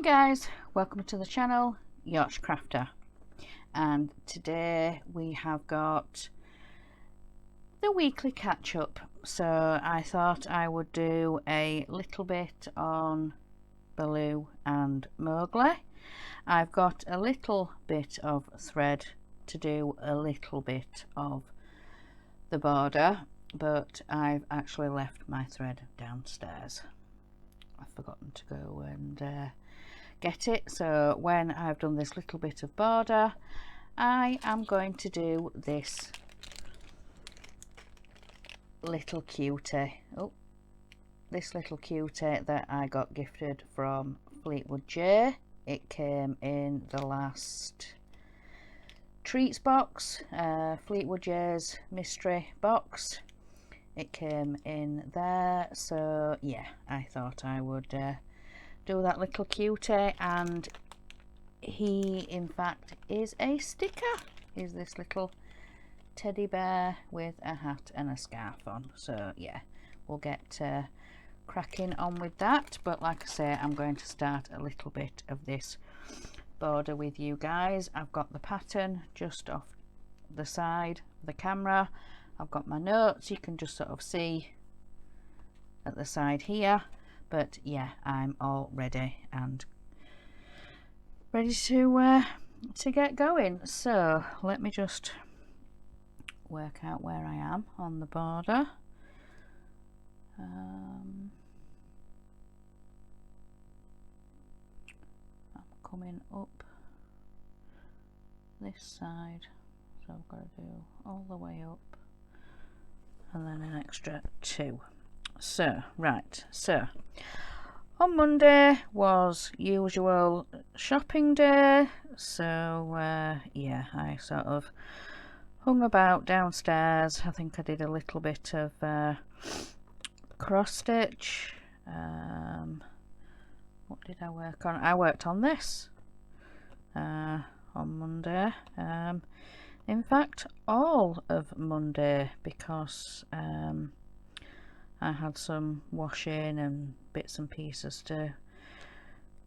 Guys, welcome to the channel, YORKSHIRE CRAFTER, and today we have got the weekly catch-up. So I thought I would do a little bit on Baloo and Mowgli. I've got a little bit of thread to do a little bit of the border, but I've actually left my thread downstairs. I've forgotten to go and get it, so when I've done this little bit of border, I am going to do this little cutie. This little cutie that I got gifted from Fleetwood J. It came in the last treats box, Fleetwood J's mystery box. It came in there, so yeah, I thought I would do that little cutie, and he in fact is a sticker. He's this little teddy bear with a hat and a scarf on, so yeah, we'll get cracking on with that. But like I say, I'm going to start a little bit of this border with you guys. I've got the pattern just off the side of the camera. I've got my notes, you can just sort of see at the side here. But yeah, I'm all ready and ready to get going. So let me just work out where I am on the border. I'm coming up this side, so I've got to do all the way up and then an extra 2. So right, so on Monday was usual shopping day, so yeah, I sort of hung about downstairs. I think I did a little bit of cross stitch. What did I work on? I worked on this on Monday, in fact all of Monday, because I had some washing and bits and pieces to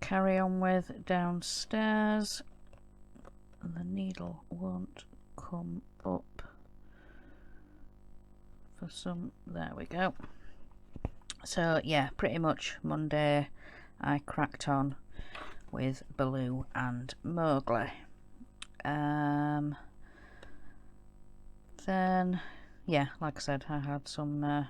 carry on with downstairs, and the needle won't come up for some. There we go. So yeah, pretty much Monday I cracked on with Baloo and Mowgli. Then yeah, like I said, I had some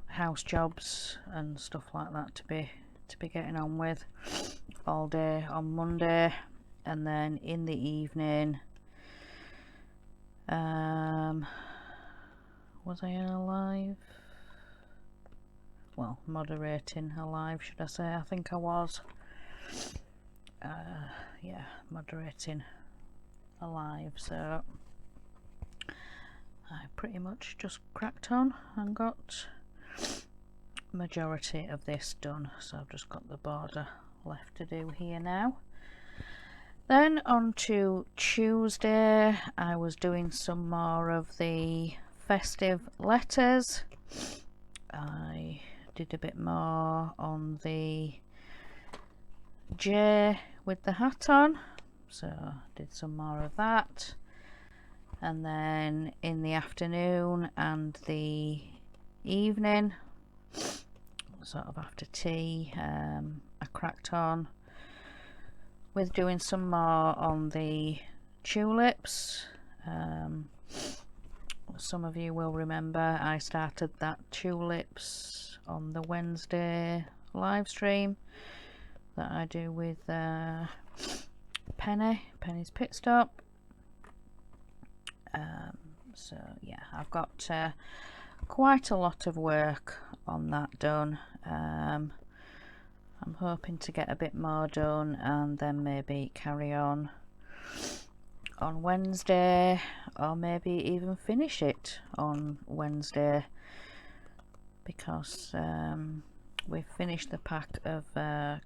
house jobs and stuff like that to be getting on with all day on Monday. And then in the evening, was I in a live? Well, moderating a live, should I say? I think I was. Yeah, moderating a live, so I pretty much just cracked on and got majority of this done. So I've just got the border left to do here now. Then on to Tuesday, I was doing some more of the festive letters. I did a bit more on the J with the hat on, so did some more of that. And then in the afternoon and the evening, sort of after tea, I cracked on with doing some more on the tulips. Some of you will remember I started that tulips on the Wednesday live stream that I do with Penny's Pit Stop. So yeah, I've got quite a lot of work on that done. I'm hoping to get a bit more done and then maybe carry on Wednesday, or maybe even finish it on Wednesday, because we've finished the pack of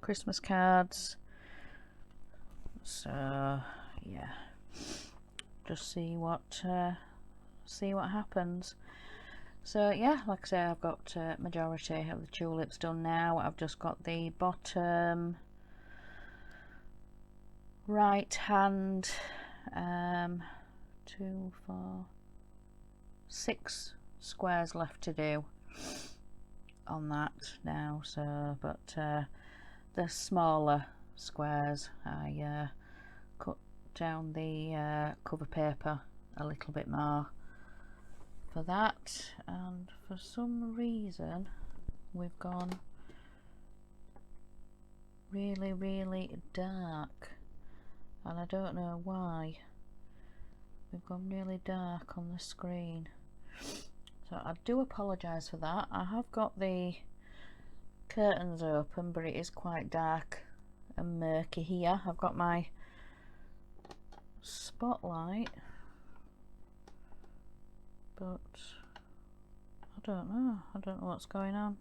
Christmas cards. So yeah, just see what happens. So yeah, like I say, I've got majority of the tulips done now. I've just got the bottom right hand 2, 4, 6 squares left to do on that now. So but the smaller squares I cut down the cover paper a little bit more for that, and for some reason we've gone really dark, and I don't know why we've gone really dark on the screen, so I do apologise for that. I have got the curtains open, but it is quite dark and murky here. I've got my spotlight, but I don't know what's going on.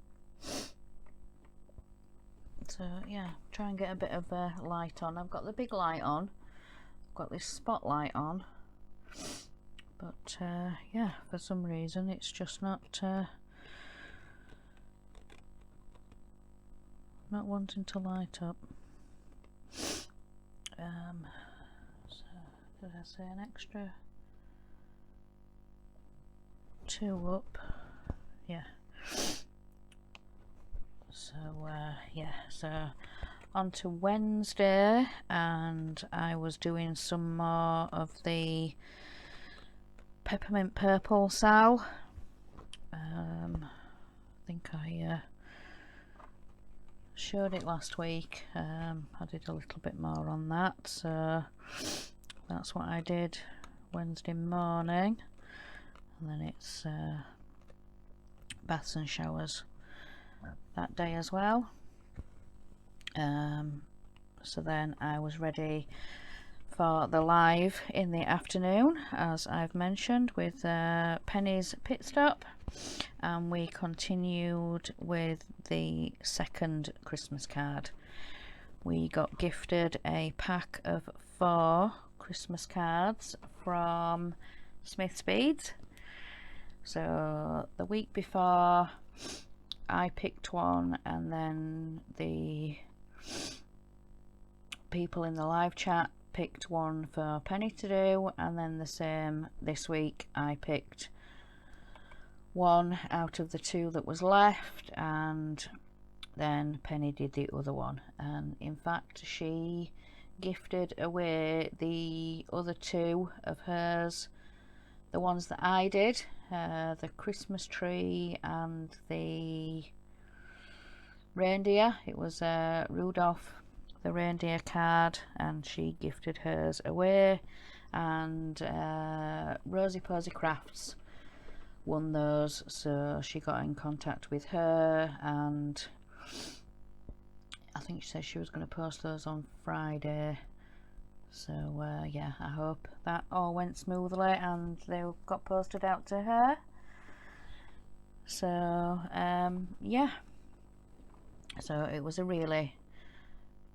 So yeah, try and get a bit of light on. I've got the big light on, I've got this spotlight on, but yeah, for some reason it's just not wanting to light up. So did I say an extra 2 up? Yeah. So yeah, so on to Wednesday, and I was doing some more of the peppermint purple sal. I think I showed it last week. I did a little bit more on that, so that's what I did Wednesday morning, and then it's baths and showers that day as well. So then I was ready for the live in the afternoon, as I've mentioned, with Penny's pit stop, and we continued with the second Christmas card. We got gifted a pack of 4 Christmas cards from Smith's Beads. So the week before I picked one, and then the people in the live chat picked one for Penny to do, and then the same this week. I picked one out of the 2 that was left, and then Penny did the other one, and in fact she gifted away the other 2 of hers, the ones that I did, the Christmas tree and the reindeer. It was Rudolph the reindeer card, and she gifted hers away, and Rosie Posy Crafts won those, so she got in contact with her, and I think she said she was going to post those on Friday. So yeah, I hope that all went smoothly and they got posted out to her. So yeah, so it was a really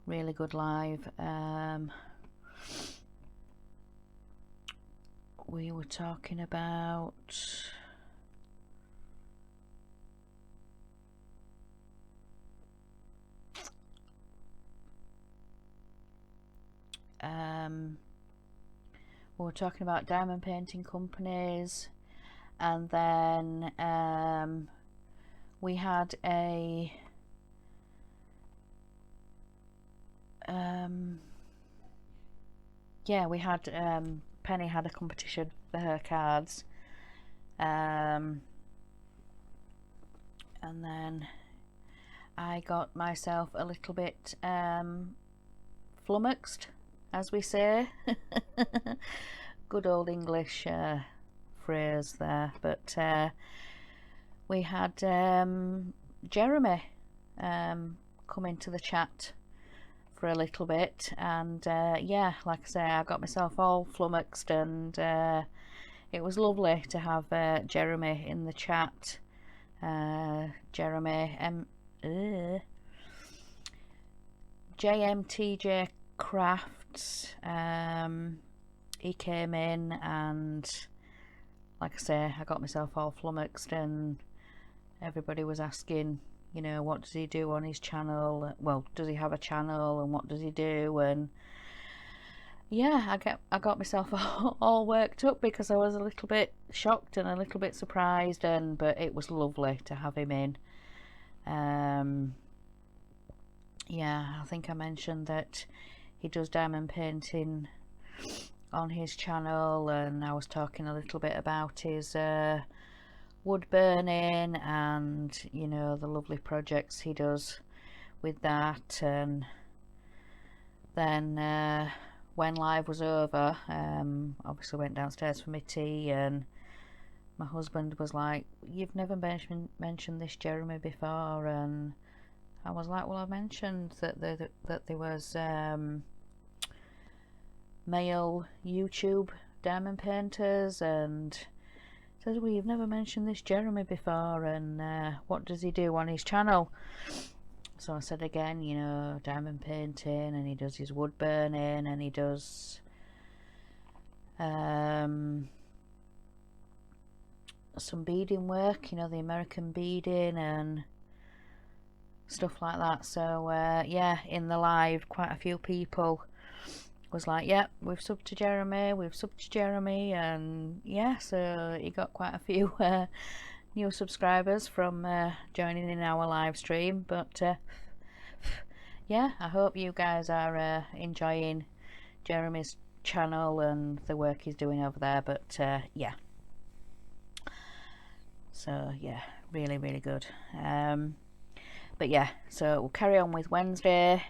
good live. We were talking about we were talking about diamond painting companies, and then we had a yeah, we had Penny had a competition for her cards, and then I got myself a little bit flummoxed, as we say. Good old English phrase there. But we had Jeremy come into the chat for a little bit, and yeah, like I say, I got myself all flummoxed, and it was lovely to have Jeremy in the chat. Jeremy JMTJ Crafts, he came in and like I say, I got myself all flummoxed, and everybody was asking, you know, what does he do on his channel? Well, does he have a channel, and what does he do? And yeah, I got myself all worked up because I was a little bit shocked and a little bit surprised, but it was lovely to have him in. Yeah, I think I mentioned that he does diamond painting on his channel, and I was talking a little bit about his wood burning and, you know, the lovely projects he does with that. And then when live was over, obviously went downstairs for my tea, and my husband was like, "You've never mentioned this Jeremy before," and I was like, "Well, I mentioned that there was male YouTube diamond painters," and says, "Well, you've never mentioned this Jeremy before, and what does he do on his channel?" So I said again, you know, diamond painting, and he does his wood burning, and he does some beading work, you know, the American beading and stuff like that. So yeah, in the live, quite a few people was like, "Yeah, we've subbed to Jeremy," and yeah, so he got quite a few new subscribers from joining in our live stream. But yeah, I hope you guys are enjoying Jeremy's channel and the work he's doing over there. But yeah, so yeah, really good. But yeah, so we'll carry on with Wednesday.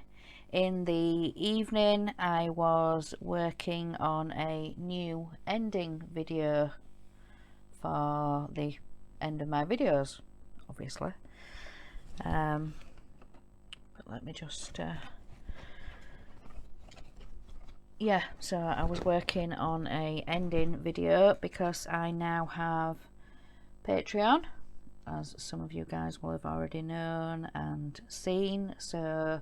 In the evening, I was working on a new ending video for the end of my videos, obviously. But let me just yeah, so I was working on a ending video because I now have Patreon, as some of you guys will have already known and seen. So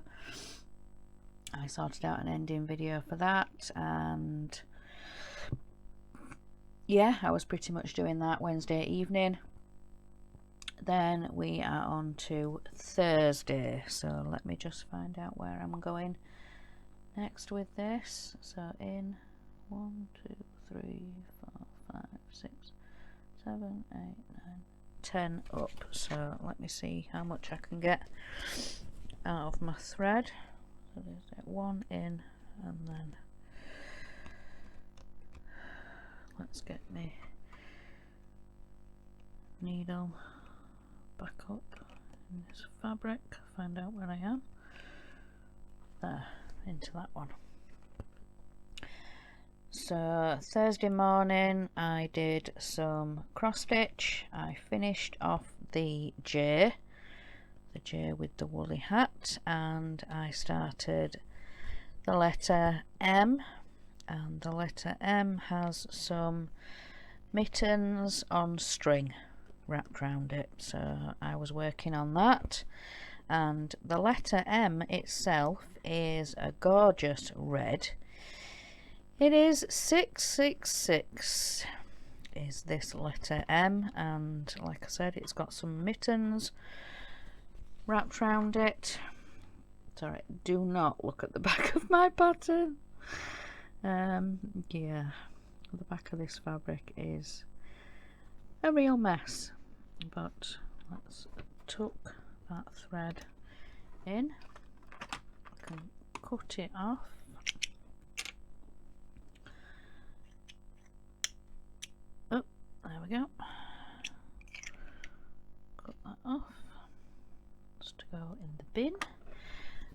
I sorted out an ending video for that, and yeah, I was pretty much doing that Wednesday evening. Then we are on to Thursday, so let me just find out where I'm going next with this. So in 1, 2, 3, 4, 5, 6, 7, 8, 9, 10 up. So let me see how much I can get out of my thread. So there's one in, and then let's get my needle back up in this fabric, find out where I am. There, into that one. So Thursday morning I did some cross stitch. I finished off the J with the woolly hat, and I started the letter M, and the letter M has some mittens on string wrapped around it, so I was working on that. And the letter M itself is a gorgeous red. It is 666 is this letter M, and like I said, it's got some mittens wrapped around it. Sorry, do not look at the back of my pattern. Yeah, the back of this fabric is a real mess, but let's tuck that thread in. I can cut it off. Oh, there we go. Cut that off. Just to go in the bin.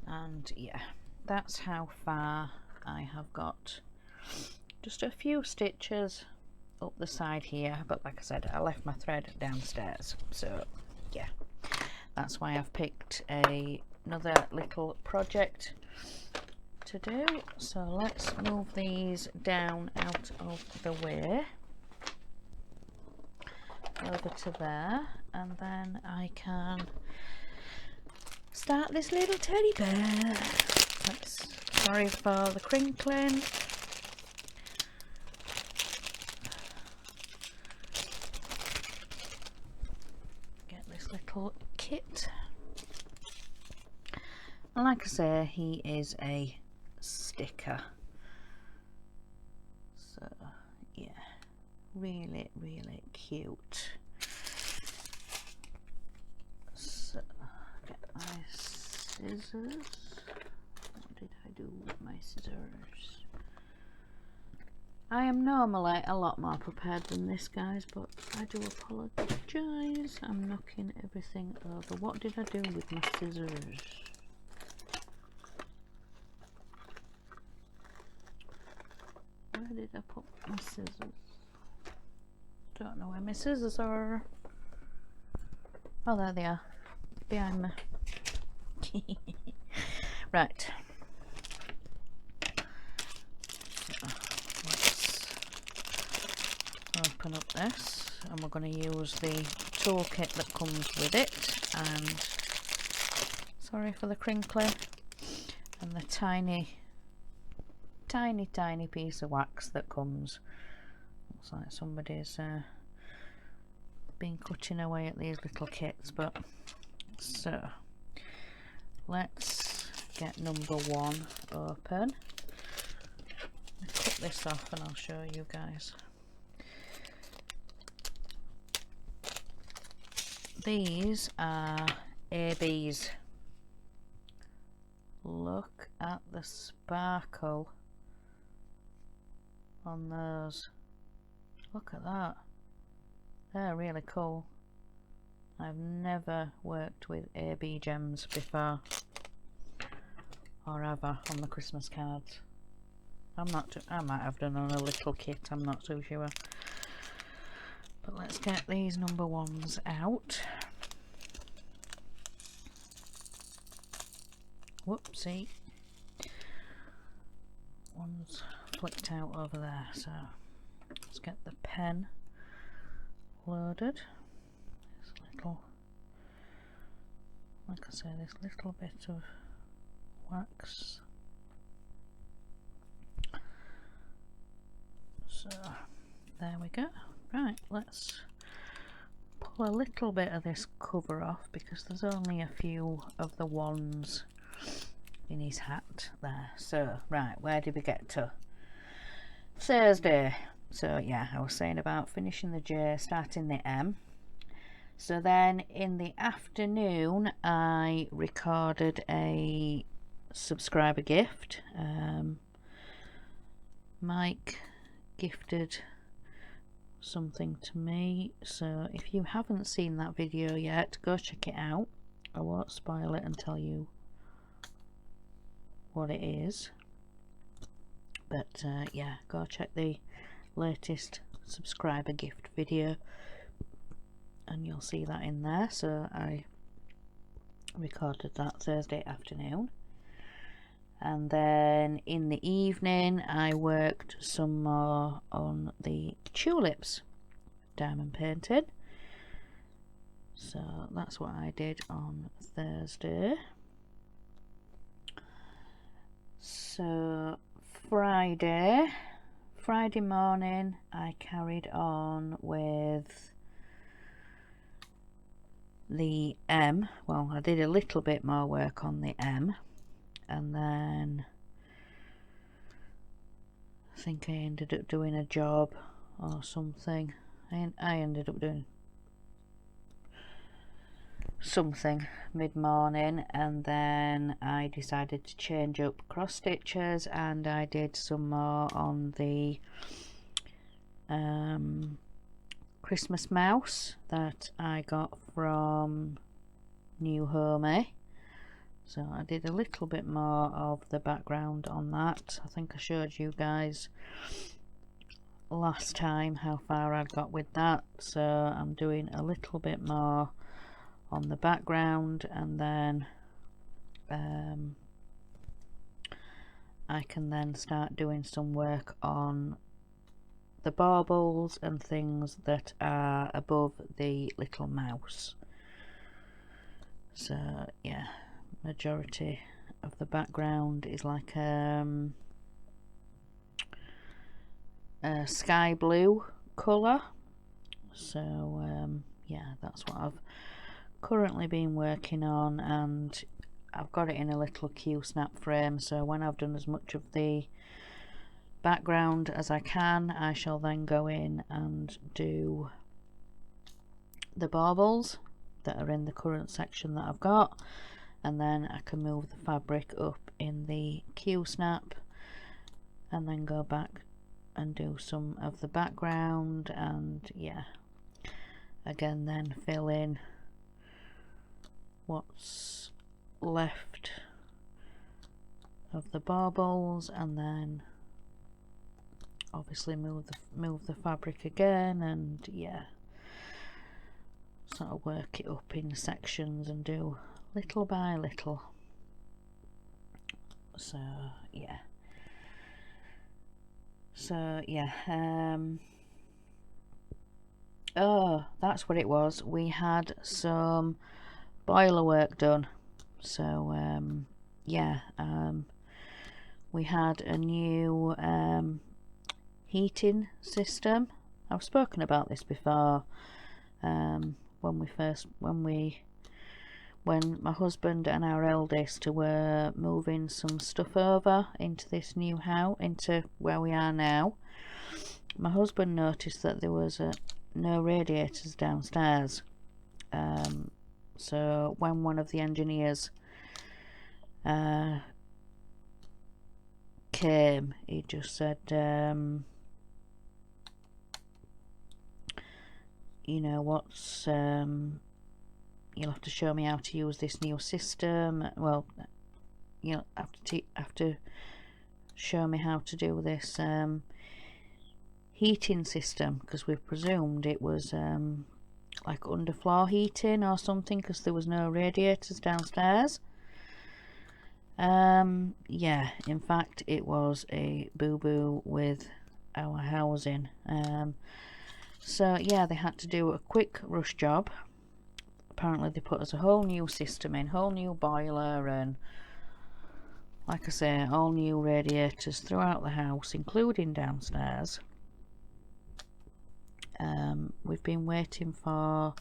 And yeah, that's how far I have got. Just a few stitches up the side here, but like I said, I left my thread downstairs, so yeah, that's why I've picked another little project to do. So let's move these down out of the way over to there, and then I can start this little teddy bear. Sorry for the crinkling. little kit. And like I say, he is a sticker. So yeah, really, really cute. So get my scissors. What did I do with my scissors? I am normally a lot more prepared than this, guys, but I do apologise. I'm knocking everything over. What did I do with my scissors? Where did I put my scissors? Don't know where my scissors are. Oh, there they are, behind me. Right. Let's open up this, and we're going to use the toolkit that comes with it. And sorry for the crinkly, and the tiny piece of wax that comes. Looks like somebody's been cutting away at these little kits. But so let's get number 1 open. I'll cut this off and I'll show you guys. These are ABs. Look at the sparkle on those. Look at that. They're really cool. I've never worked with AB gems before, or ever, on the Christmas cards. I might have done on a little kit, I'm not too sure. But let's get these number 1s out. Whoopsie. One's flicked out over there, so let's get the pen loaded. This little, like I say, this little bit of wax. So there we go. Right, let's pull a little bit of this cover off because there's only a few of the ones in his hat there. So right, where did we get to? Thursday. So yeah, I was saying about finishing the J, starting the M. So then in the afternoon I recorded a subscriber gift. Mike gifted something to me, so if you haven't seen that video yet, go check it out. I won't spoil it and tell you what it is, but yeah, go check the latest subscriber gift video and you'll see that in there. So I recorded that Thursday afternoon, and then in the evening I worked some more on the tulips, diamond painted. So that's what I did on Thursday. So Friday morning I carried on with the M. Well, I did a little bit more work on the M, and then I think I ended up doing a job or something. I ended up doing something mid-morning, and then I decided to change up cross stitches, and I did some more on the Christmas mouse that I got from New Homey. So I did a little bit more of the background on that. I think I showed you guys last time how far I got with that, so I'm doing a little bit more on the background, and then I can then start doing some work on the baubles and things that are above the little mouse. So yeah, majority of the background is like a sky blue colour. So yeah, that's what I've currently been working on, and I've got it in a little Q-snap frame, so when I've done as much of the background as I can, I shall then go in and do the baubles that are in the current section that I've got, and then I can move the fabric up in the Q-snap and then go back and do some of the background, and yeah, again then fill in what's left of the baubles, and then obviously move the fabric again, and yeah, sort of work it up in sections and do little by little. So yeah, oh, that's what it was. We had some boiler work done, so yeah, we had a new heating system. I've spoken about this before, when my husband and our eldest were moving some stuff over into this new house, into where we are now. My husband noticed that there was no radiators downstairs, so when one of the engineers came, he just said, you know, what's you'll have to show me how to use this new system. Well, you know, have to show me how to do this heating system, because we presumed it was like underfloor heating or something, because there was no radiators downstairs. Yeah, in fact it was a boo-boo with our housing. So yeah, they had to do a quick rush job. Apparently they put us a whole new system in, whole new boiler, and like I say, all new radiators throughout the house, including downstairs. We've been waiting for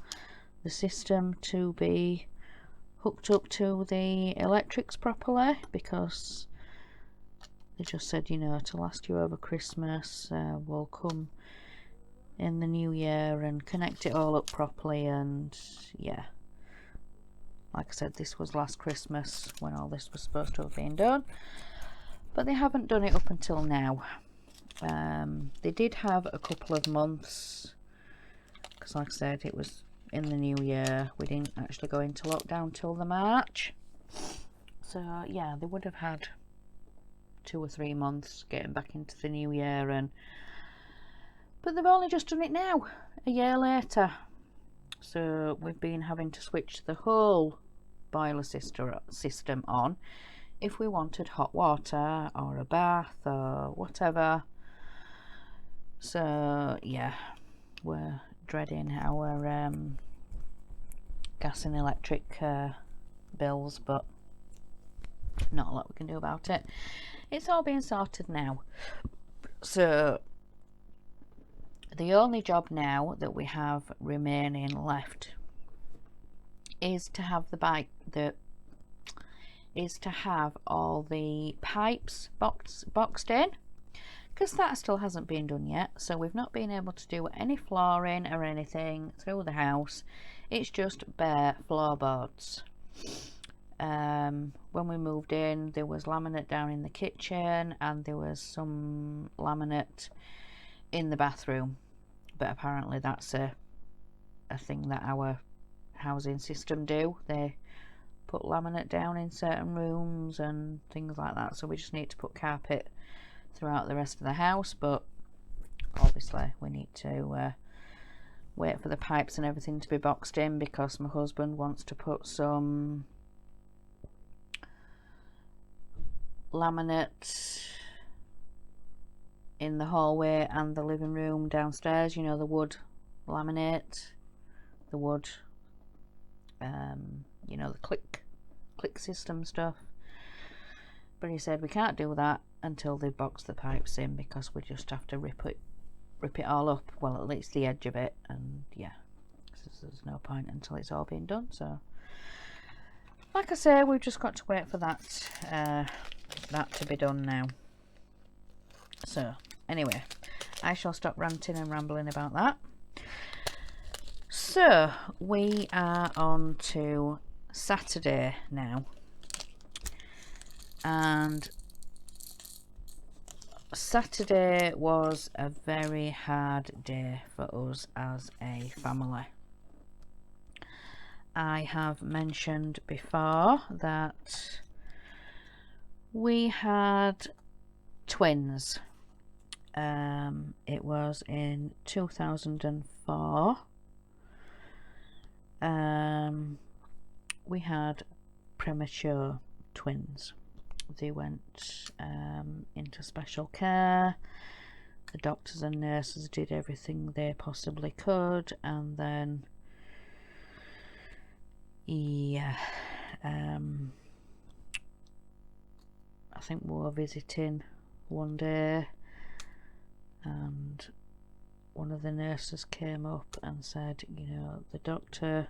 the system to be hooked up to the electrics properly, because they just said, you know, to last you over Christmas, we'll come in the new year and connect it all up properly. And yeah, like I said, this was last Christmas when all this was supposed to have been done, but they haven't done it up until now. They did have a couple of months, because like I said, it was in the new year. We didn't actually go into lockdown till the March, so yeah, they would have had 2 or 3 months getting back into the new year, but they've only just done it now, a year later. So we've been having to switch the whole boiler system on if we wanted hot water or a bath or whatever. So yeah, we're dreading our gas and electric bills, but not a lot we can do about it. It's all being sorted now. So the only job now that we have remaining left is to have all the pipes boxed in, because that still hasn't been done yet. So we've not been able to do any flooring or anything through the house. It's just bare floorboards. When we moved in, there was laminate down in the kitchen, and there was some laminate in the bathroom, but apparently that's a thing that our housing system do. They put laminate down in certain rooms and things like that, so we just need to put carpet throughout the rest of the house. But obviously we need to wait for the pipes and everything to be boxed in, because my husband wants to put some laminate in the hallway and the living room downstairs, you know, the wood laminate, the wood, you know, the click system stuff. But he said we can't do that until they box the pipes in, because we just have to rip it all up, well, at least the edge of it. And yeah, there's no point until it's all been done. So like I say, we've just got to wait for that to be done now. So anyway, I shall stop ranting and rambling about that. So we are on to Saturday now, and Saturday was a very hard day for us as a family. I have mentioned before that we had twins. It was in 2004. We had premature twins. They went into special care. The doctors and nurses did everything they possibly could, and then yeah, I think we were visiting one day, and one of the nurses came up and said, you know, the doctor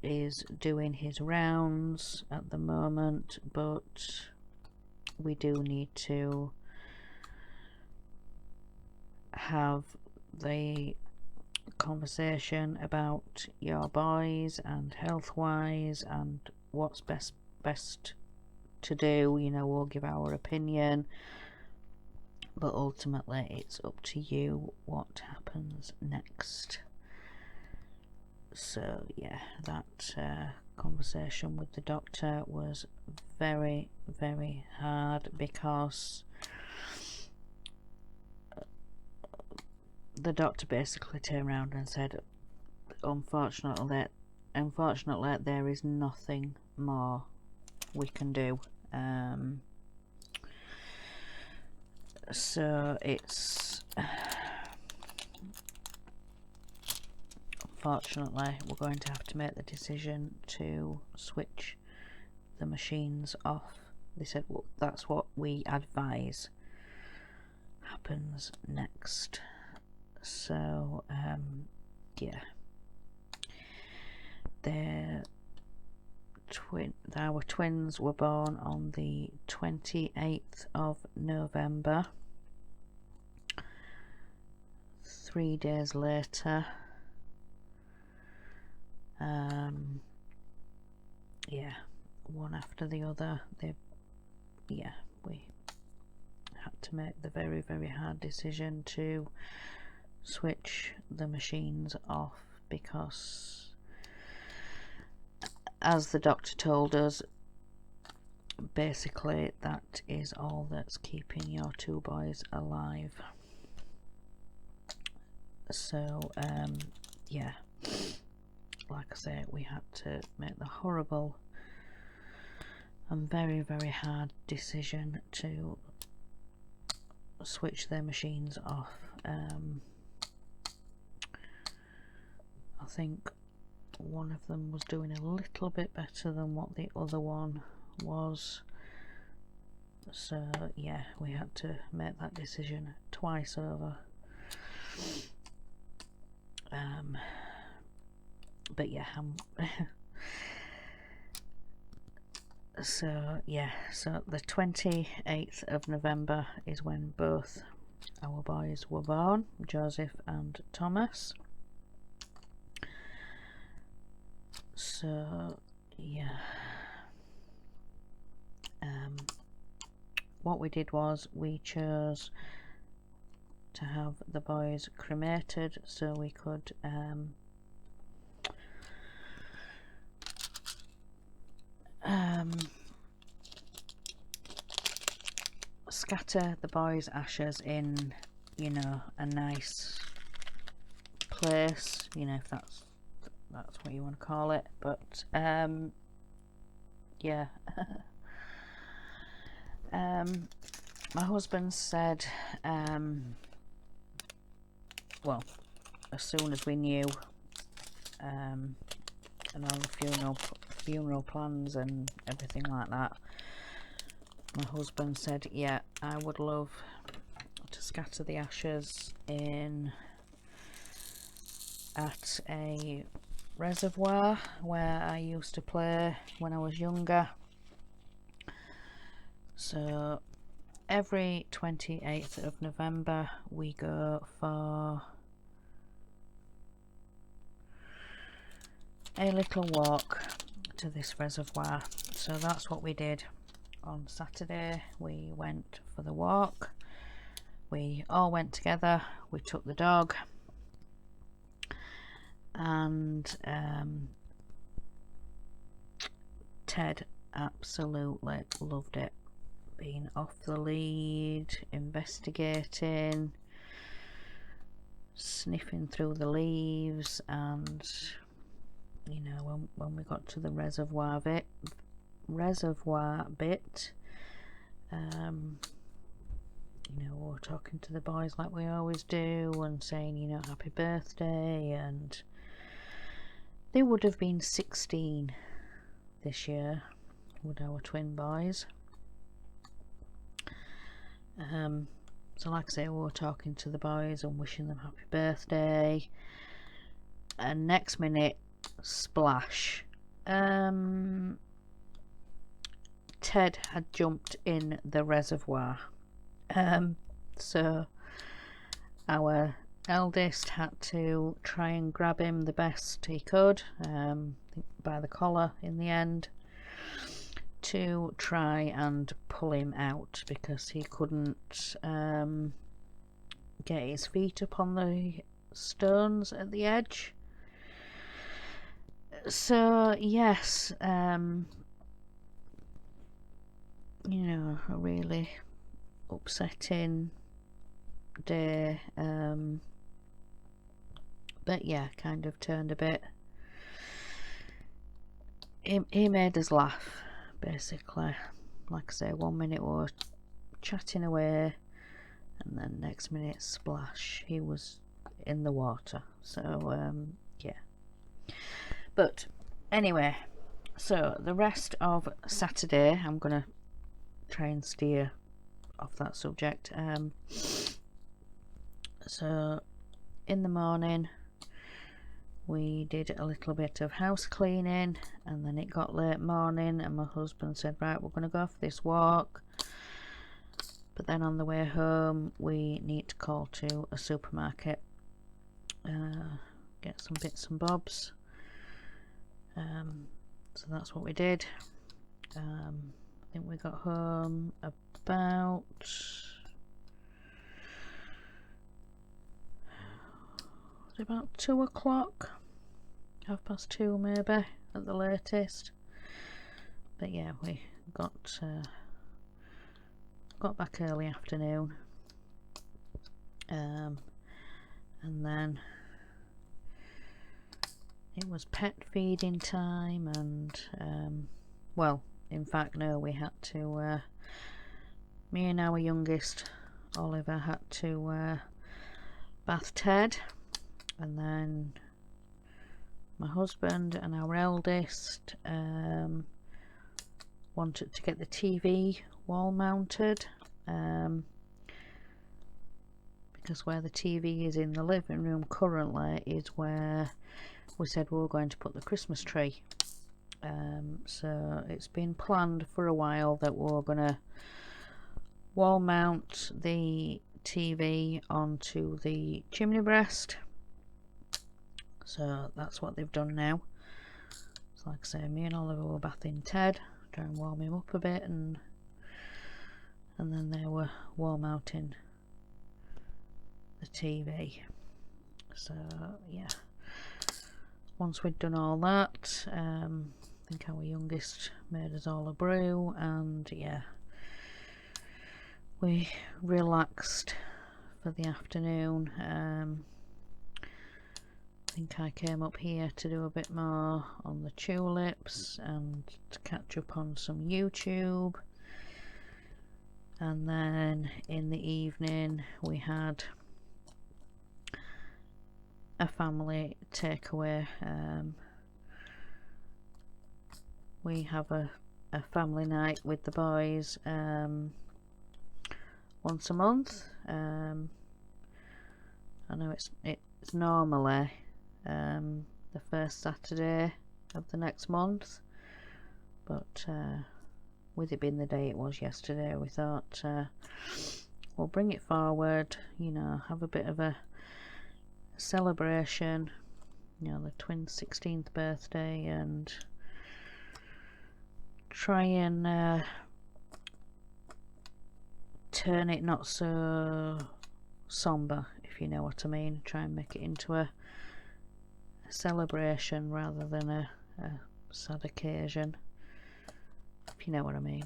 is doing his rounds at the moment, but we do need to have the conversation about your boys and health wise and what's best to do. You know, we'll give our opinion, but ultimately it's up to you what happens next. So yeah, that conversation with the doctor was very, very hard, because the doctor basically turned around and said, unfortunately there is nothing more we can do. So it's unfortunately we're going to have to make the decision to switch the machines off. They said, well, that's what we advise happens next. So yeah, our twins were born on the 28th of November. 3 days later, yeah, one after the other, we had to make the very, very hard decision to switch the machines off, because as the doctor told us, basically that is all that's keeping your two boys alive. So yeah, like I say, we had to make the horrible and very, very hard decision to switch their machines off. I think one of them was doing a little bit better than what the other one was, so yeah, we had to make that decision twice over. But yeah, so yeah, so the 28th of November is when both our boys were born, Joseph and Thomas. So yeah, what we did was we chose to have the boys cremated so we could scatter the boys' ashes in, you know, a nice place, you know, if that's what you want to call it. But yeah, my husband said, well, as soon as we knew and all the funeral plans and everything like that, my husband said, yeah, I would love to scatter the ashes in at a reservoir where I used to play when I was younger. So every 28th of November we go for a little walk to this reservoir. So that's what we did on Saturday. We went for the walk. We all went together. We took the dog, and Ted absolutely loved it. Being off the lead, investigating, sniffing through the leaves, and you know, when we got to the reservoir bit, you know, we were talking to the boys like we always do and saying, you know, happy birthday, and they would have been 16 this year with our twin boys. So like I say, we were talking to the boys and wishing them happy birthday, and next minute, splash, Ted had jumped in the reservoir. So our eldest had to try and grab him the best he could, by the collar in the end, to try and pull him out, because he couldn't get his feet up on the stones at the edge. So yes, you know, a really upsetting day, but yeah, kind of turned a bit. He made us laugh, basically. Like I say, 1 minute we were chatting away, and then next minute, splash, he was in the water. So yeah. But anyway, so the rest of Saturday, I'm gonna try and steer off that subject. So in the morning we did a little bit of house cleaning, and then it got late morning and my husband said, right, we're going to go for this walk, but then on the way home we need to call to a supermarket, get some bits and bobs. So that's what we did. I think we got home about about 2 o'clock, 2:30 maybe at the latest. But yeah, we got back early afternoon, and then it was pet feeding time, and well, in fact no, we had to me and our youngest Oliver had to bath Ted, and then my husband and our eldest wanted to get the TV wall mounted, because where the TV is in the living room currently is where we said we were going to put the Christmas tree. So it's been planned for a while that we're gonna wall mount the TV onto the chimney breast. So that's what they've done now. So like I say, me and Oliver were bathing Ted, trying to warm him up a bit, and then they were wall mounting the TV. So yeah, once we'd done all that, I think our youngest made us all a brew, and yeah, we relaxed for the afternoon. I think I came up here to do a bit more on the tulips and to catch up on some YouTube, and then in the evening we had a family takeaway. We have a family night with the boys once a month. I know it's normally the first Saturday of the next month, but with it being the day it was yesterday, we thought we'll bring it forward, you know, have a bit of a celebration, you know, the twins' 16th birthday, and try and turn it not so somber, if you know what I mean. Try and make it into a celebration rather than a sad occasion, if you know what I mean.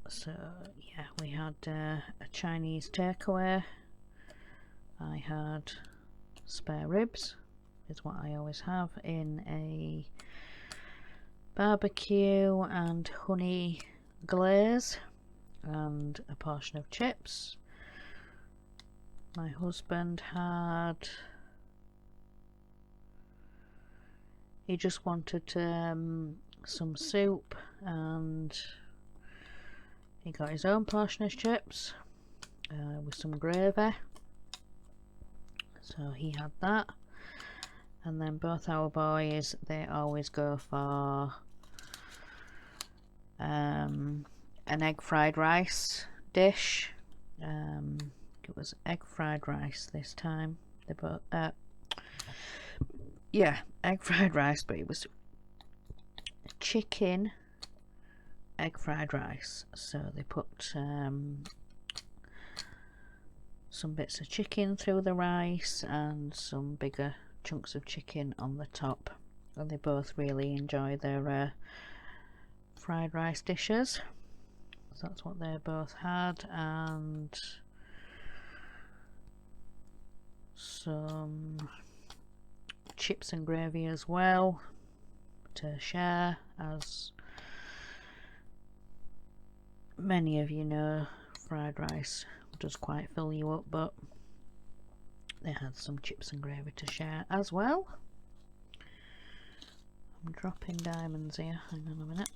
So yeah, we had a Chinese takeaway. I had spare ribs, is what I always have, in a barbecue and honey glaze, and a portion of chips. My husband had, he just wanted some soup, and he got his own portion of chips with some gravy, so he had that. And then both our boys, they always go for an egg fried rice dish. It was egg fried rice this time. They both, yeah, egg fried rice, but it was chicken egg fried rice. So they put some bits of chicken through the rice and some bigger chunks of chicken on the top, and they both really enjoy their fried rice dishes, so that's what they both had, and some chips and gravy as well to share. As many of you know, fried rice does quite fill you up, but they had some chips and gravy to share as well. I'm dropping diamonds here, hang on a minute.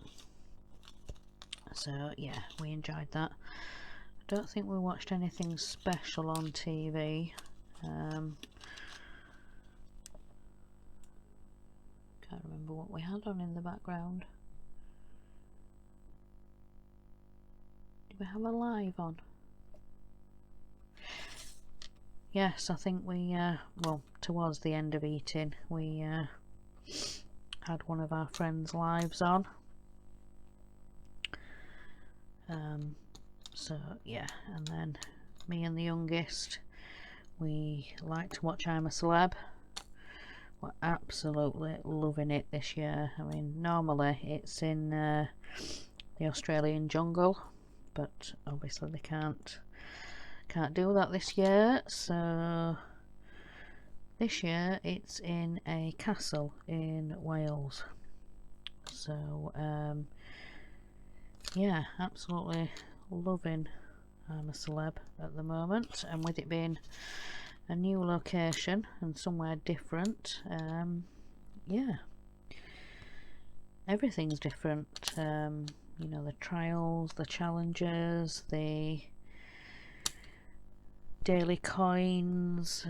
So yeah, we enjoyed that. I don't think we watched anything special on TV. Can't remember what we had on in the background. Did we have a live on? Yes, I think we, well, towards the end of eating, we had one of our friends' lives on. So yeah, and then me and the youngest, we like to watch I'm a Celeb. We're absolutely loving it this year. I mean, normally it's in the Australian jungle, but obviously they can't do that this year, so this year it's in a castle in Wales. So yeah, absolutely loving I'm a Celeb at the moment, and with it being a new location and somewhere different, yeah, everything's different. You know, the trials, the challenges, the daily coins,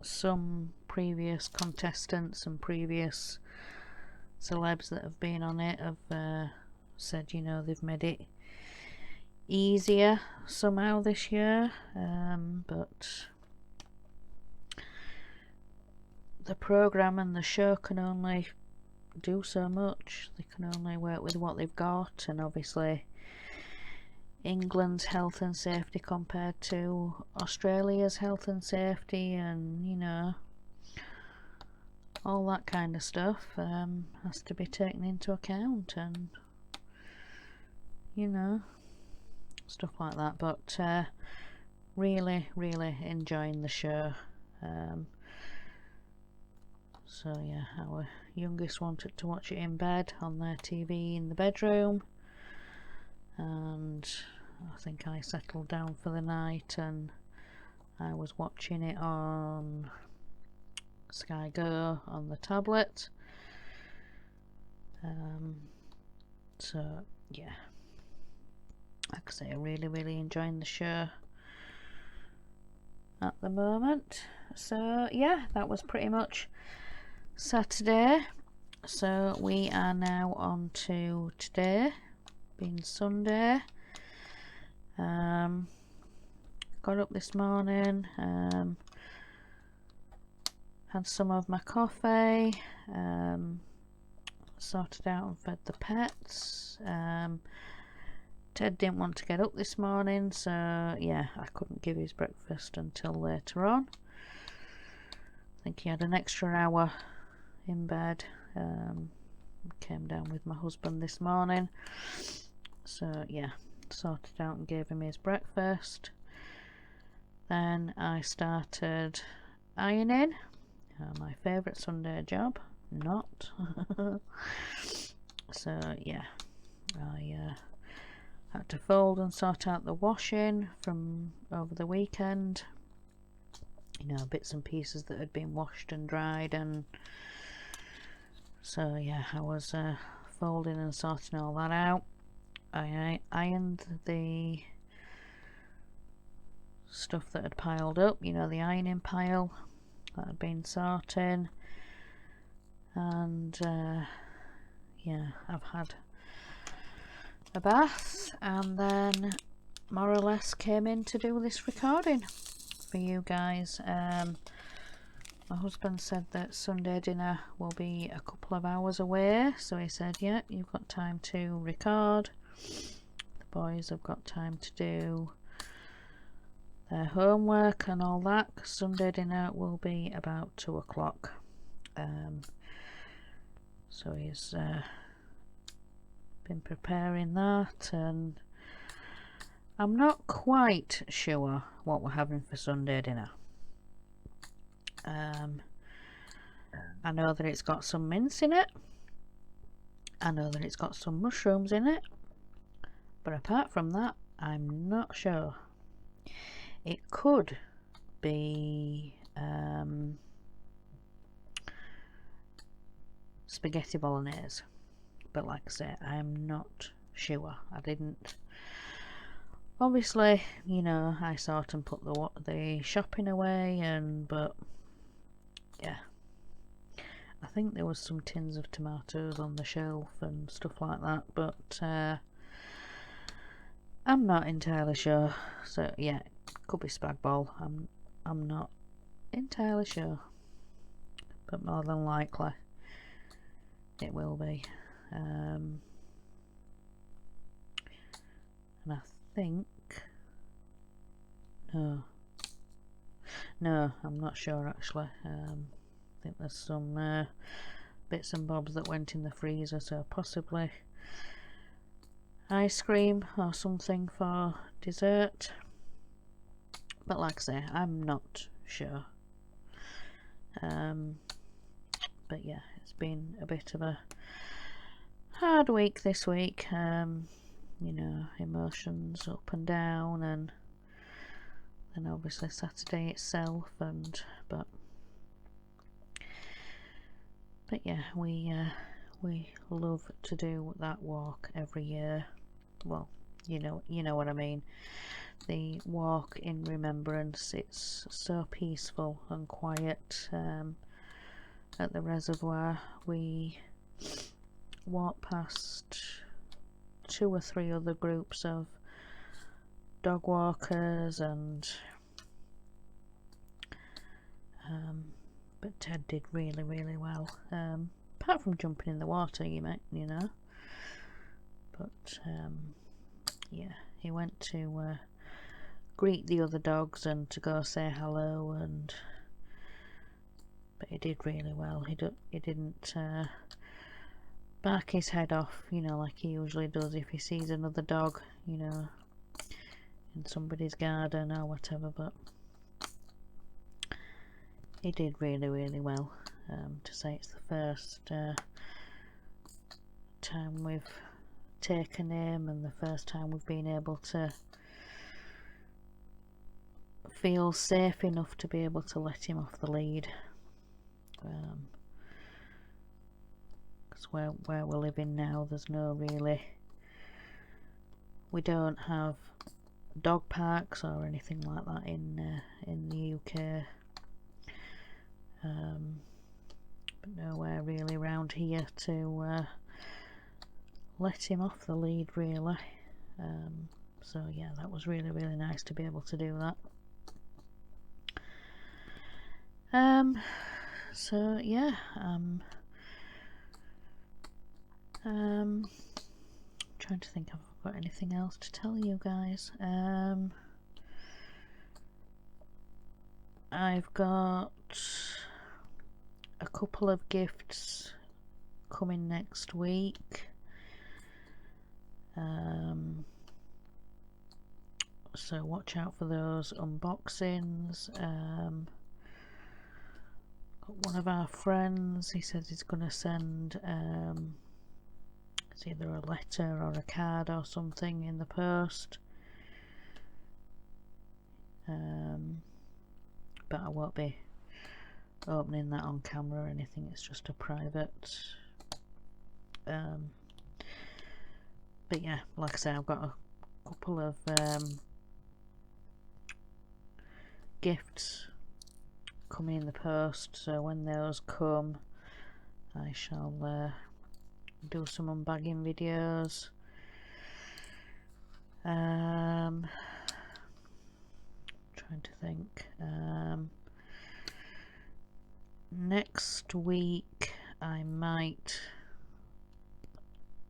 some previous contestants and previous celebs that have been on it have said, you know, they've made it easier somehow this year, but the programme and the show can only do so much. They can only work with what they've got, and obviously England's health and safety compared to Australia's health and safety, and you know, all that kind of stuff has to be taken into account, and you know, stuff like that. But really enjoying the show. So yeah, our youngest wanted to watch it in bed on their TV in the bedroom, and I think I settled down for the night and I was watching it on Sky Go on the tablet. So yeah, I like I say, really enjoying the show at the moment. So yeah, that was pretty much Saturday. So we are now on to today, being Sunday. Got up this morning, had some of my coffee, sorted out and fed the pets. Ted didn't want to get up this morning, so yeah, I couldn't give his breakfast until later on. I think he had an extra hour in bed. Came down with my husband this morning, so yeah, sorted out and gave him his breakfast. Then I started ironing, my favourite Sunday job, not. So yeah, I had to fold and sort out the washing from over the weekend, you know, bits and pieces that had been washed and dried, and so yeah, I was folding and sorting all that out. I ironed the stuff that had piled up, you know, the ironing pile that had been sorting, and yeah, I've had a bath and then more or less came in to do this recording for you guys. My husband said that Sunday dinner will be a couple of hours away, so he said, yeah, you've got time to record, the boys have got time to do their homework and all that. Sunday dinner will be about 2 o'clock. So he's been preparing that, and I'm not quite sure what we're having for Sunday dinner. I know that it's got some mince in it, I know that it's got some mushrooms in it, but apart from that, I'm not sure. It could be spaghetti bolognese, but like I say, I'm not sure. I didn't, obviously, you know, I sort and put the shopping away, and but yeah, I think there was some tins of tomatoes on the shelf and stuff like that, but I'm not entirely sure. So yeah, could be spag bol. I'm not entirely sure, but more than likely it will be. And I think no, I'm not sure actually. I think there's some bits and bobs that went in the freezer, so possibly ice cream or something for dessert, but like I say, I'm not sure. But yeah, it's been a bit of a hard week this week, you know, emotions up and down, and then obviously Saturday itself, and but yeah, we love to do that walk every year. Well, you know what I mean, the walk in remembrance. It's so peaceful and quiet at the reservoir. We walk past 2 or 3 other groups of dog walkers, and but Ted did really well, apart from jumping in the water, you know, but yeah, he went to greet the other dogs and to go say hello, and but he did really well. He didn't bark his head off, you know, like he usually does if he sees another dog, you know, in somebody's garden or whatever, but he did really well. To say it's the first time we've taken him, and the first time we've been able to feel safe enough to be able to let him off the lead, because where we're living now, there's no really we don't have dog parks or anything like that in the UK, but nowhere really around here to let him off the lead really. So yeah, that was really nice to be able to do that. So yeah, trying to think if I've got anything else to tell you guys. I've got a couple of gifts coming next week. So watch out for those unboxings. One of our friends, he says he's going to send it's either a letter or a card or something in the post, but I won't be opening that on camera or anything. It's just a private, but yeah, like I say, I've got a couple of gifts coming in the post, so when those come I shall do some unbagging videos. Trying to think. Next week I might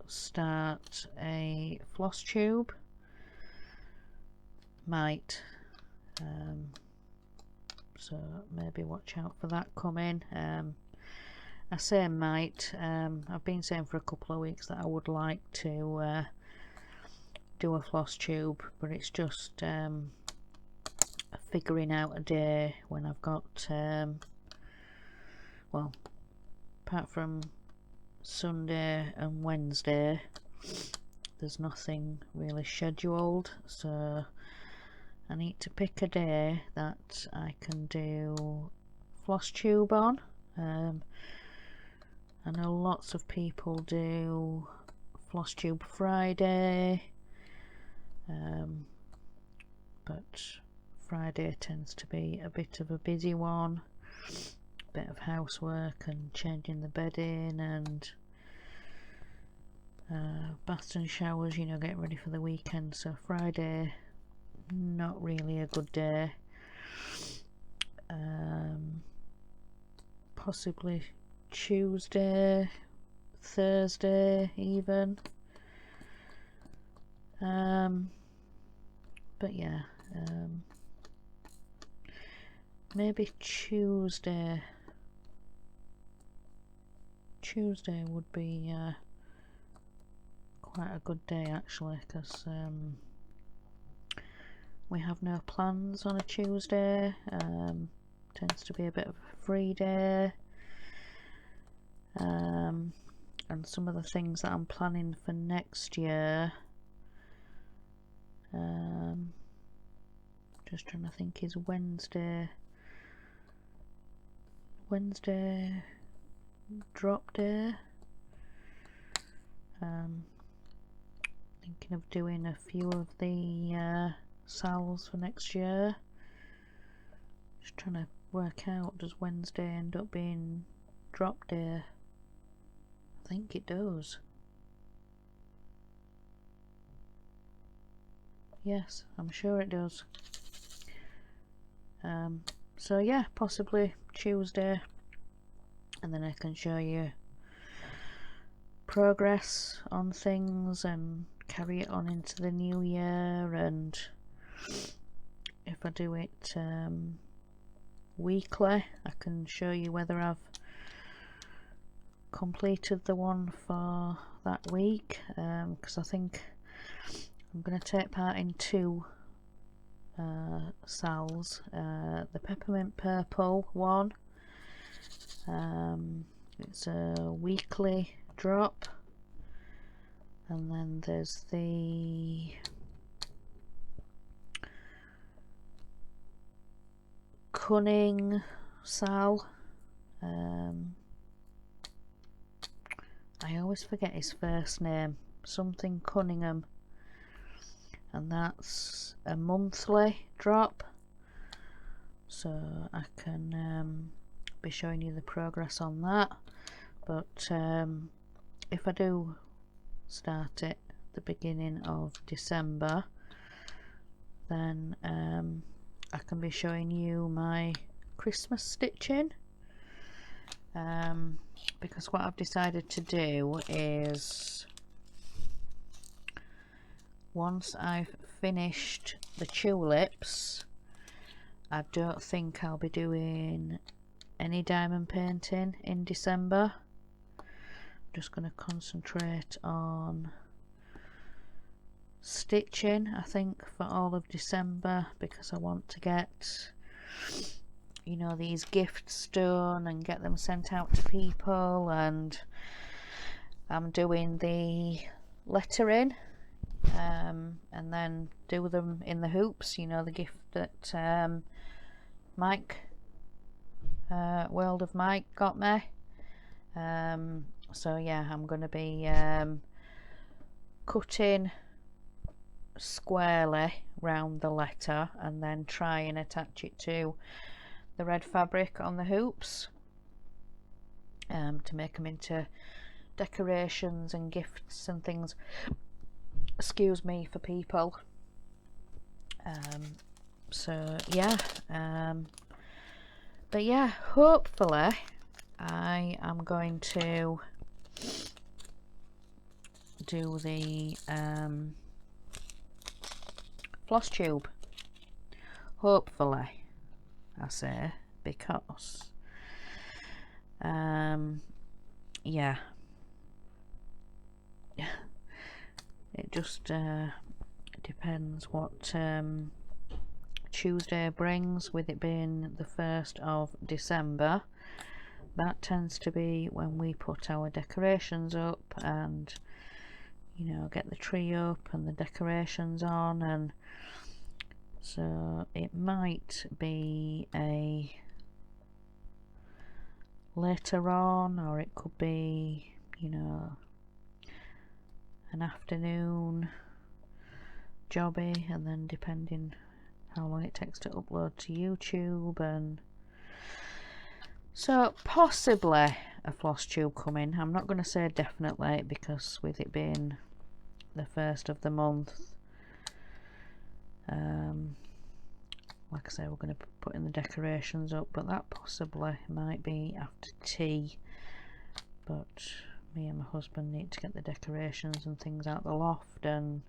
start a floss tube. Might. So maybe watch out for that coming. I say might. I've been saying for a couple of weeks that I would like to do a floss tube, but it's just figuring out a day when I've got well, apart from Sunday and Wednesday, there's nothing really scheduled, so I need to pick a day that I can do floss tube on. I know lots of people do floss tube Friday, but Friday tends to be a bit of a busy one. Bit of housework and changing the bedding and baths and showers, you know, getting ready for the weekend. So Friday, not really a good day. Possibly Tuesday, Thursday even. But yeah, maybe Tuesday would be quite a good day actually, because we have no plans on a Tuesday. Tends to be a bit of a free day, and some of the things that I'm planning for next year, just trying to think, is Wednesday drop day. Thinking of doing a few of the sales for next year. Just trying to work out, does Wednesday end up being drop day? I think it does. Yes, I'm sure it does. So yeah, possibly Tuesday, and then I can show you progress on things and carry it on into the new year. And if I do it weekly, I can show you whether I've completed the one for that week, because I think I'm going to take part in two sales. The peppermint purple one, it's a weekly drop, and then there's the cunning sal. I always forget his first name, something Cunningham. and that's a monthly drop, so I can be showing you the progress on that. But if I do start it the beginning of December, then I can be showing you my Christmas stitching, because what I've decided to do is, once I've finished the tulips, I don't think I'll be doing any diamond painting in December. I'm just going to concentrate on stitching, I think, for all of December, because I want to get, you know, these gifts done and get them sent out to people, and I'm doing the lettering, and then do them in the hoops, you know, the gift that Mike, World of Mike, got me. So yeah, I'm going to be cutting squarely round the letter and then try and attach it to the red fabric on the hoops, to make them into decorations and gifts and things, excuse me, for people. So yeah, but yeah, hopefully I am going to do the floss tube, hopefully, I say, because yeah, it just depends what Tuesday brings, with it being the 1st of December. That tends to be when we put our decorations up and, you know, get the tree up and the decorations on, and so it might be a later on, or it could be, you know, an afternoon jobby, and then depending how long it takes to upload to YouTube, and so possibly a floss tube coming. I'm not going to say definitely, because with it being the 1st of the month, like I say, we're going to be putting the decorations up, but that possibly might be after tea. But me and my husband need to get the decorations and things out the loft and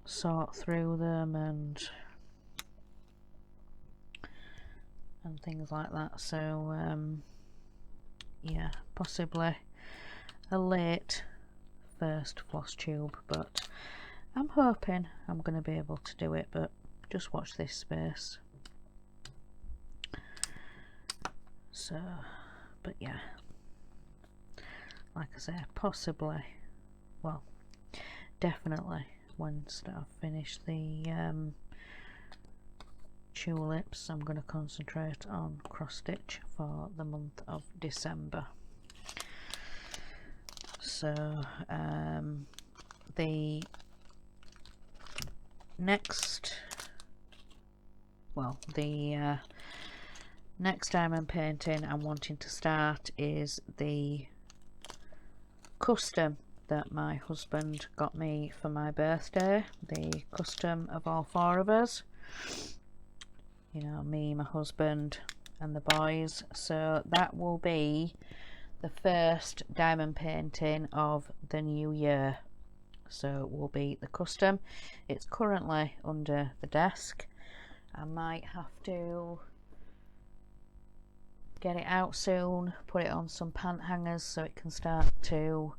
sort through them and things like that. So yeah, possibly a late first floss tube, but I'm hoping I'm going to be able to do it, but just watch this space. So, but yeah, like I say, possibly, well, definitely once I've finished the tulips, I'm going to concentrate on cross stitch for the month of December. So the next, well, the next diamond painting I'm wanting to start is the custom that my husband got me for my birthday, the custom of all 4 of us, you know, me, my husband and the boys. So that will be the first diamond painting of the new year, so it will be the custom. It's currently under the desk. I might have to get it out soon, put it on some pant hangers so it can start to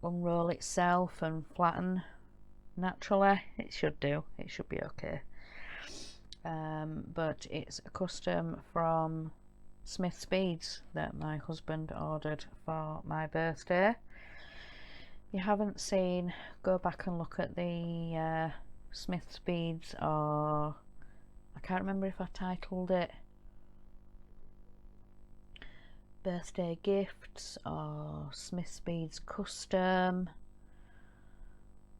unroll itself and flatten naturally. It should do, it should be okay. But it's a custom from Smith's Beads that my husband ordered for my birthday. If you haven't seen, go back and look at the Smith's Beads, or I can't remember if I titled it birthday gifts or Smith's Beads custom.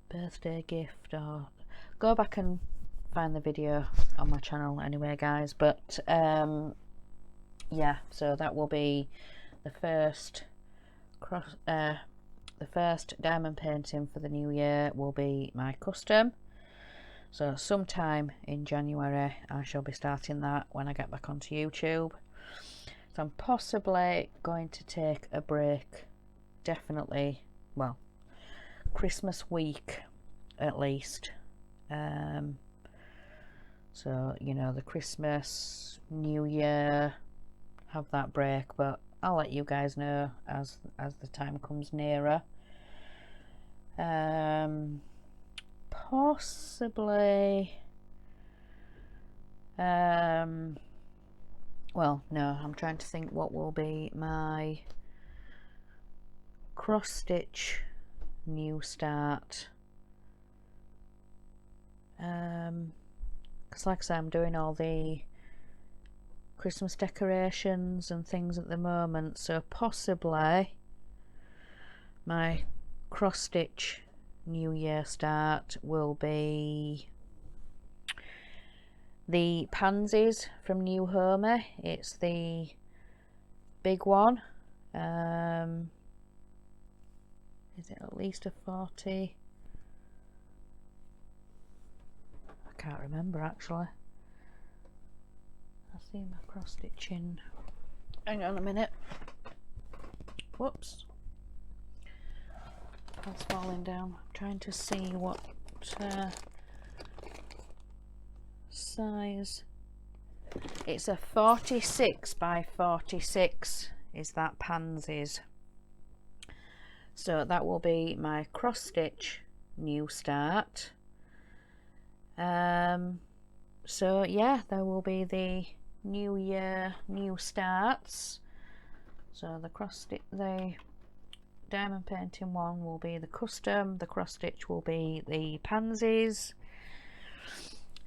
birthday gift, or go back and find the video on my channel anyway, guys. But yeah, so that will be the first diamond painting for the new year will be my custom. So sometime in January I shall be starting that when I get back onto YouTube. So I'm possibly going to take a break, definitely, well, Christmas week at least. So, you know, the Christmas, New Year, have that break, but I'll let you guys know as the time comes nearer. Possibly well, no, I'm trying to think what will be my cross stitch new start, because like I say, I'm doing all the Christmas decorations and things at the moment, so possibly my cross stitch new year start will be the pansies from New Homer. It's the big one. Is it at least a 40? I can't remember actually. I see my cross stitching. Hang on a minute. Whoops. That's falling down. I'm trying to see what size. It's a 46 by 46 is that pansies. So that will be my cross stitch new start. So yeah, there will be the new year new starts. So the diamond painting one will be the custom, the cross stitch will be the pansies.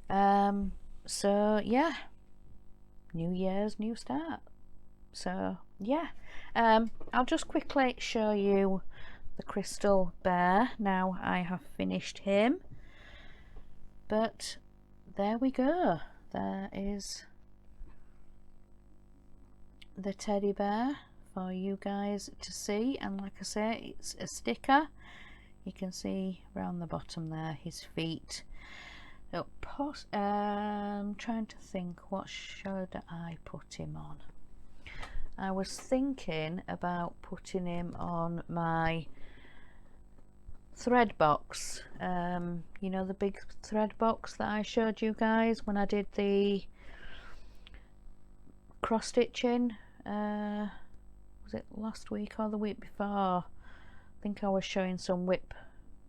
So yeah, New Year's new start. So yeah, I'll just quickly show you the crystal bear now I have finished him. But there we go, there is the teddy bear for you guys to see, and like I say, it's a sticker. You can see around the bottom there his feet. I'm trying to think, what should I put him on? I was thinking about putting him on my thread box, you know, the big thread box that I showed you guys when I did the cross stitching. Was it last week or the week before? I think I was showing some whip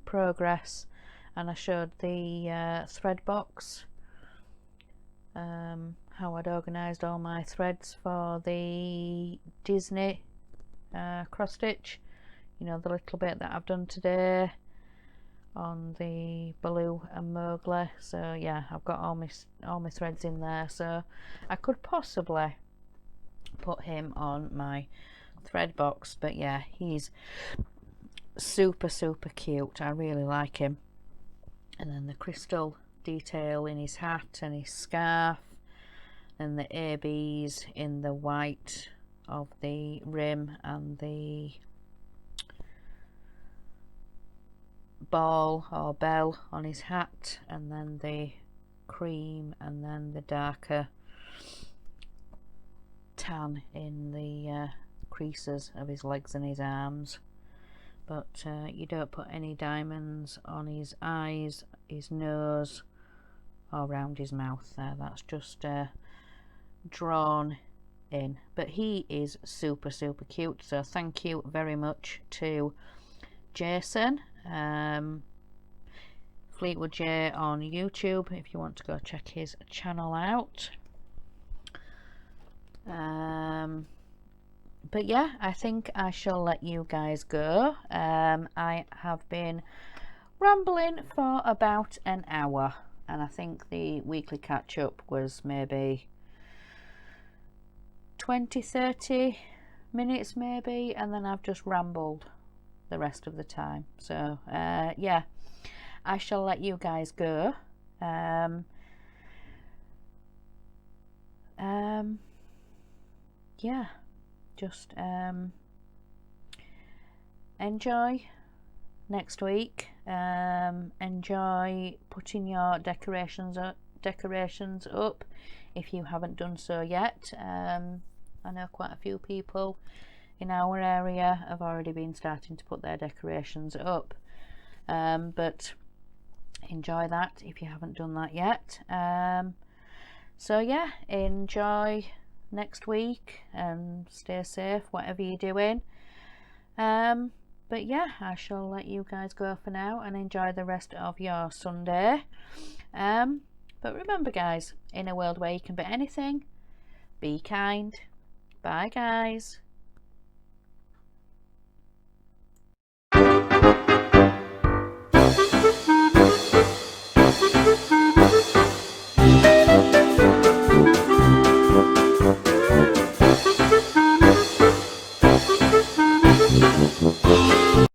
progress and I showed the thread box, how I'd organised all my threads for the Disney cross stitch, you know, the little bit that I've done today on the Baloo and Mowgli. So yeah, I've got all my threads in there, so I could possibly put him on my thread box. But yeah, he's super cute, I really like him. And then the crystal detail in his hat and his scarf, and the ABs in the white of the rim and the ball or bell on his hat, and then the cream, and then the darker tan in the creases of his legs and his arms. But you don't put any diamonds on his eyes, his nose, or around his mouth there. That's just drawn in. But he is super cute, so thank you very much to Jason, Fleetwood J on YouTube, if you want to go check his channel out. But yeah, I think I shall let you guys go. I have been rambling for about an hour, and I think the weekly catch-up was maybe 20-30 minutes maybe, and then I've just rambled the rest of the time. So yeah, I shall let you guys go. Yeah, just enjoy next week. Enjoy putting your decorations up if you haven't done so yet. I know quite a few people in our area have already been starting to put their decorations up, but enjoy that if you haven't done that yet. So yeah, enjoy next week and stay safe whatever you're doing. But yeah, I shall let you guys go for now and enjoy the rest of your Sunday. But remember guys, in a world where you can be anything, be kind. Bye guys.